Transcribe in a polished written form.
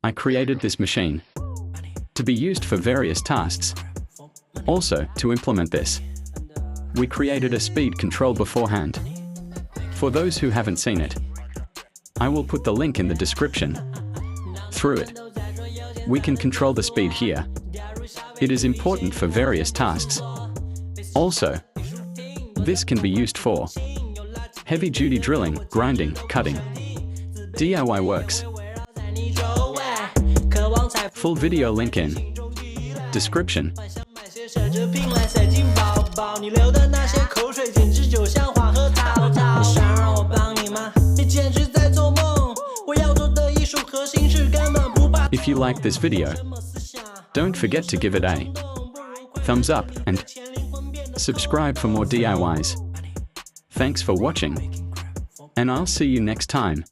I created this machine to be used for various tasks. Also, to implement this, we created a speed control beforehand. For those who haven't seen it, I will put the link in the description. Through it, we can control the speed here. It is important for various tasks. Also, this can be used for heavy-duty drilling, grinding, cutting, DIY works. Full video link in description. If you like this video, don't forget to give it a thumbs up and subscribe for more DIYs. Thanks for watching, and I'll see you next time.